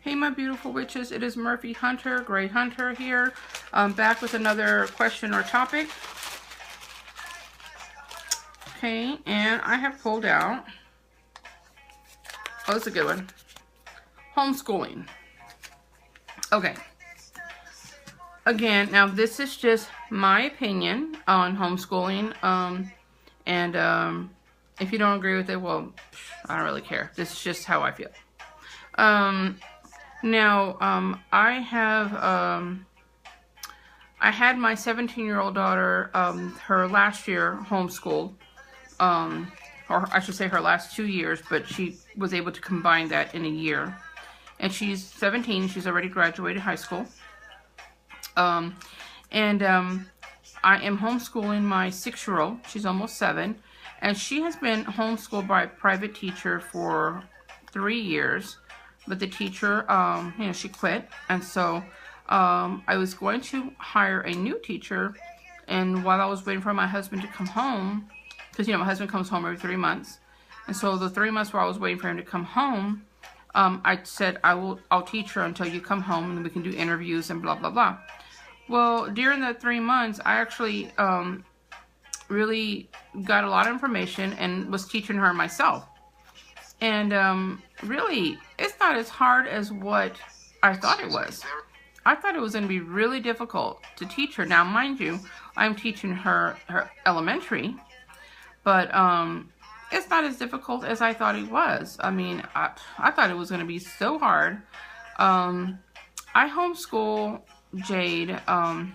Hey my beautiful witches, it is Murphy Hunter, Great Hunter here. Back with another question or topic. Okay, and I have pulled out, oh, that's a good one. Homeschooling. Okay. Again, now this is just my opinion on homeschooling. If you don't agree with it, well, I don't really care. This is just how I feel. I had my 17-year-old daughter, her last year homeschooled, or I should say her last 2 years, but she was able to combine that in a year. And she's 17, she's already graduated high school. I am homeschooling my 6-year-old, she's almost 7, and she has been homeschooled by a private teacher for 3 years. But the teacher, she quit, and so I was going to hire a new teacher, and while I was waiting for my husband to come home, because, my husband comes home every 3 months, and so the 3 months where I was waiting for him to come home, I said, I'll teach her until you come home, and we can do interviews and blah, blah, blah. Well, during the 3 months, I actually really got a lot of information and was teaching her myself. And really, it's not as hard as what I thought it was. I thought it was going to be really difficult to teach her. Now, mind you, I'm teaching her elementary, but it's not as difficult as I thought it was. I mean, I thought it was going to be so hard. I homeschool Jade. I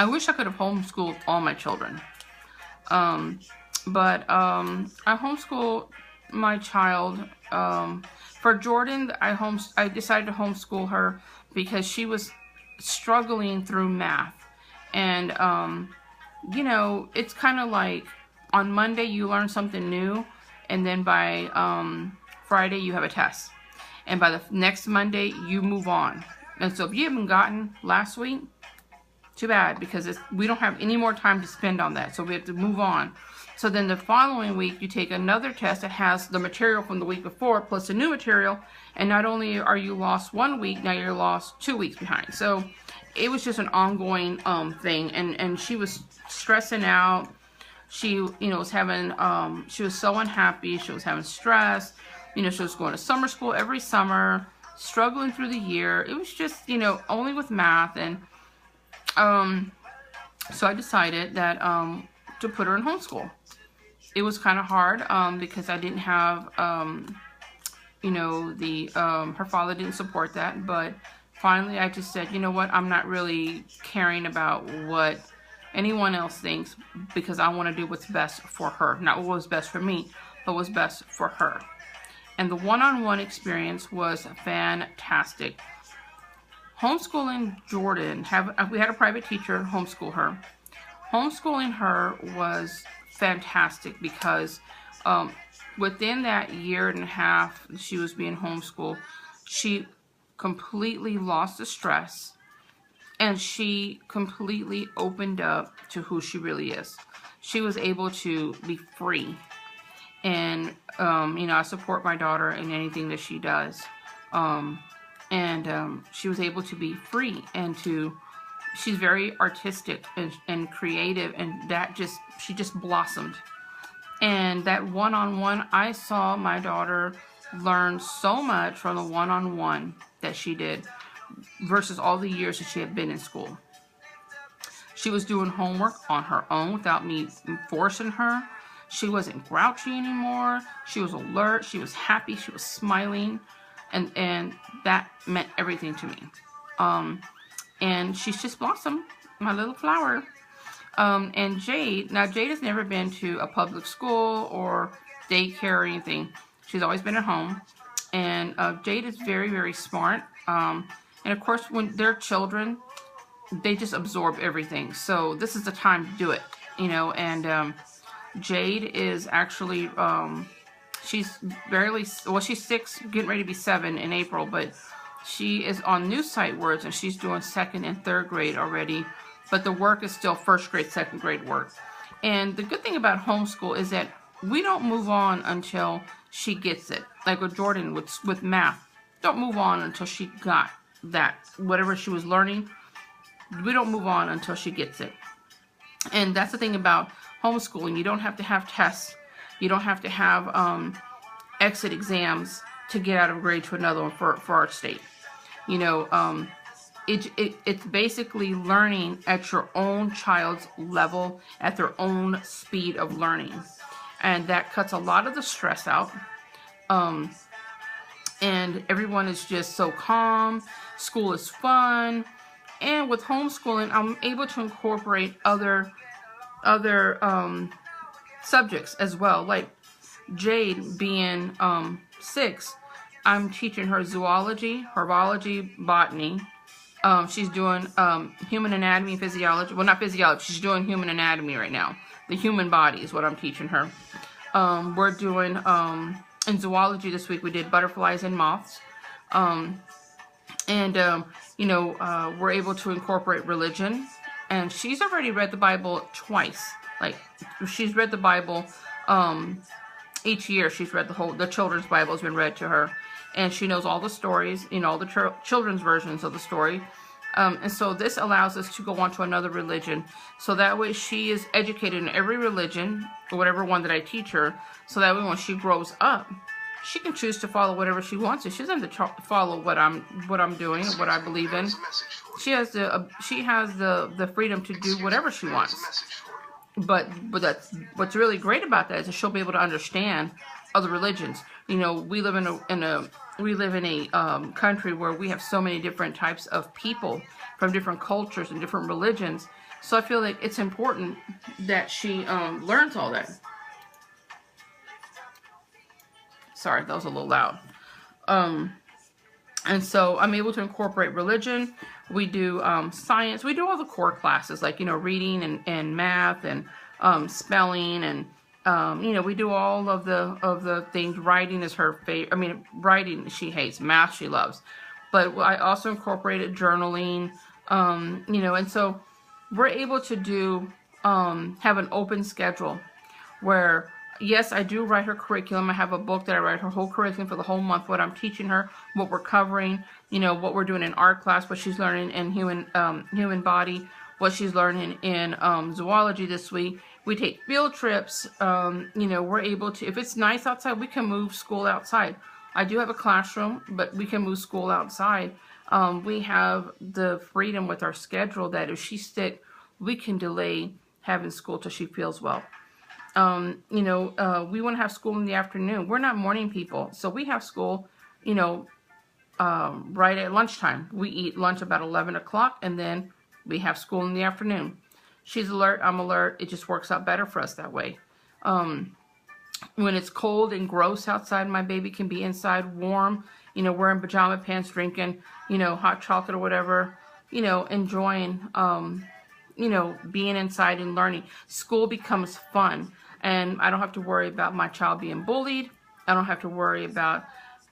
wish I could have homeschooled all my children. But I homeschool my child. For Jordan, I decided to homeschool her because she was struggling through math. And, it's kind of like on Monday you learn something new, and then by Friday you have a test. And by the next Monday you move on. And so if you haven't gotten last week, too bad, because we don't have any more time to spend on that. So we have to move on. So then the following week, you take another test that has the material from the week before plus the new material. And not only are you lost 1 week, now you're lost 2 weeks behind. So it was just an ongoing thing. And she was stressing out. She, was having, she was so unhappy. She was having stress. She was going to summer school every summer, struggling through the year. It was just, only with math. And so I decided that to put her in homeschool. It was kind of hard because I didn't have, her father didn't support that. But finally I just said, you know what, I'm not really caring about what anyone else thinks, because I want to do what's best for her. Not what was best for me, but what's best for her. And the one-on-one experience was fantastic. Homeschooling Jordan, we had a private teacher homeschool her. Homeschooling her was fantastic because within that year and a half she was being homeschooled, she completely lost the stress, and she completely opened up to who she really is. She was able to be free. And, I support my daughter in anything that she does. She was able to be free and she's very artistic and creative, and she just blossomed. And that one-on-one, I saw my daughter learn so much from the one-on-one that she did versus all the years that she had been in school. She was doing homework on her own without me forcing her. She wasn't grouchy anymore. She was alert. She was happy. She was smiling. And that meant everything to me. And she's just blossomed, my little flower. And Jade has never been to a public school or daycare or anything. She's always been at home. And Jade is very, very smart. And of course, when they're children, they just absorb everything. So this is the time to do it, and Jade is actually, she's 6, getting ready to be 7 in April, but she is on new sight words, and she's doing 2nd and 3rd grade already, but the work is still 1st grade, 2nd grade work. And the good thing about homeschool is that we don't move on until she gets it. Like with Jordan, with math, don't move on until she got that. Whatever she was learning, we don't move on until she gets it. And that's the thing about homeschooling. You don't have to have tests. You don't have to have exit exams to get out of grade to another one for our state. You know, it's basically learning at your own child's level, at their own speed of learning. And that cuts a lot of the stress out. And everyone is just so calm. School is fun. And with homeschooling, I'm able to incorporate other subjects as well. Like Jade being 6, I'm teaching her zoology, herbology, botany. She's doing human anatomy, physiology. Well, not physiology. She's doing human anatomy right now. The human body is what I'm teaching her. We're doing, in zoology this week, we did butterflies and moths. You know, we're able to incorporate religion. And she's already read the Bible twice. Like, she's read the Bible each year. She's read the children's Bible has been read to her. And she knows all the stories, you know, all the children's versions of the story. And so this allows us to go on to another religion. So that way she is educated in every religion, or whatever one that I teach her. So that way when she grows up, she can choose to follow whatever she wants to. She doesn't have to follow what I'm doing, what I believe in. She has the freedom to do whatever she wants. But that's what's really great about that is that she'll be able to understand other religions. You know, we live in a country where we have so many different types of people from different cultures and different religions. So I feel like it's important that she learns all that. Sorry, that was a little loud. And so I'm able to incorporate religion. We do science. We do all the core classes, like, you know, reading and math and spelling, and you know, we do all of the things. Writing is her favorite. I mean, writing she hates. Math she loves. But I also incorporated journaling. You know, and so we're able to do have an open schedule where, yes, I do write her curriculum. I have a book that I write her whole curriculum for the whole month, what I'm teaching her, what we're covering, you know, what we're doing in art class, what she's learning in human body, what she's learning in zoology this week. We take field trips. You know, we're able to, if it's nice outside, we can move school outside. I do have a classroom, but we can move school outside. We have the freedom with our schedule that if she's sick, we can delay having school till she feels well. You know, we want to have school in the afternoon. We're not morning people, so we have school, you know, right at lunchtime. We eat lunch about 11 o'clock, and then we have school in the afternoon. She's alert, I'm alert. It just works out better for us that way. When it's cold and gross outside, my baby can be inside warm, you know, wearing pajama pants, drinking, you know, hot chocolate or whatever, you know, enjoying, you know, being inside and learning. School becomes fun. And I don't have to worry about my child being bullied. I don't have to worry about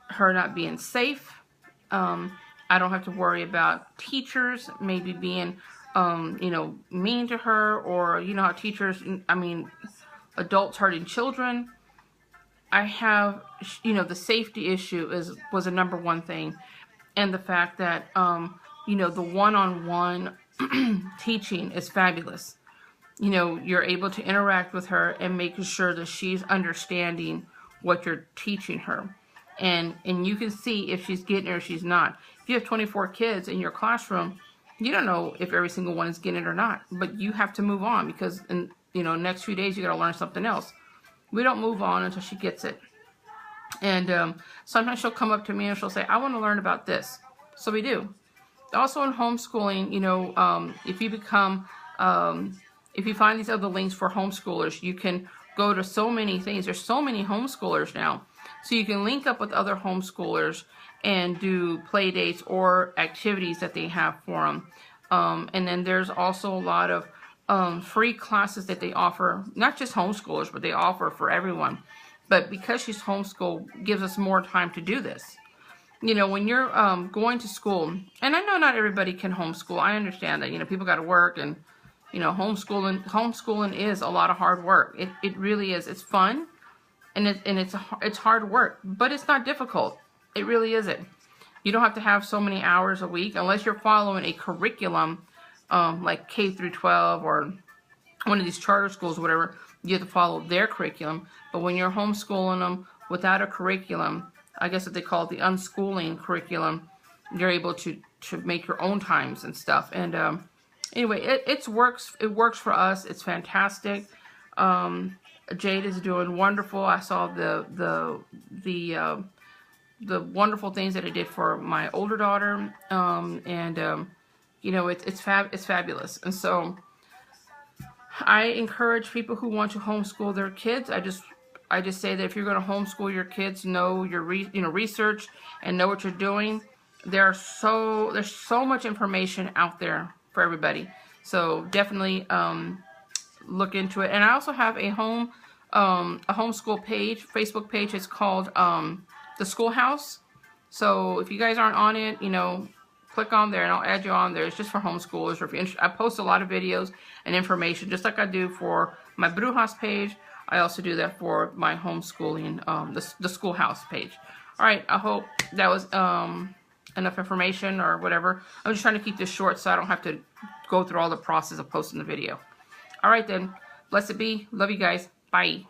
her not being safe. I don't have to worry about teachers maybe being, you know, mean to her, or, you know, how teachers, I mean, adults hurting children. I have, you know, the safety issue was a number one thing. And the fact that, you know, the one-on-one teaching is fabulous. You know, you're able to interact with her and making sure that she's understanding what you're teaching her. And you can see if she's getting it or she's not. If you have 24 kids in your classroom, you don't know if every single one is getting it or not. But you have to move on because, in, you know, next few days you got to learn something else. We don't move on until she gets it. And sometimes she'll come up to me and she'll say, I want to learn about this. So we do. Also in homeschooling, you know, if you become, if you find these other links for homeschoolers, you can go to so many things. There's so many homeschoolers now. So you can link up with other homeschoolers and do play dates or activities that they have for them. And then there's also a lot of free classes that they offer, not just homeschoolers, but they offer for everyone. But because she's homeschooled, gives us more time to do this. You know, when you're going to school, and I know not everybody can homeschool. I understand that, you know, people got to work, and, you know, homeschooling is a lot of hard work. It really is. It's fun, and it's hard work, but it's not difficult. It really isn't. You don't have to have so many hours a week unless you're following a curriculum like K through 12 or one of these charter schools, whatever. You have to follow their curriculum. But when you're homeschooling them without a curriculum, I guess what they call it the unschooling curriculum, you're able to make your own times and stuff. And anyway, it works for us. It's fantastic. Jade is doing wonderful. I saw the wonderful things that it did for my older daughter, you know, it's fabulous. And so I encourage people who want to homeschool their kids. I just say that if you're going to homeschool your kids, know your research and know what you're doing. There's so much information out there for everybody. So definitely look into it. And I also have a homeschool page, Facebook page. It's called The Schoolhouse. So if you guys aren't on it, you know, click on there and I'll add you on there. It's just for homeschoolers. Or if you're interested, I post a lot of videos and information, just like I do for my Brujas page. I also do that for my homeschooling, the Schoolhouse page. All right, I hope that was enough information or whatever. I'm just trying to keep this short so I don't have to go through all the process of posting the video. All right then, blessed be. Love you guys. Bye.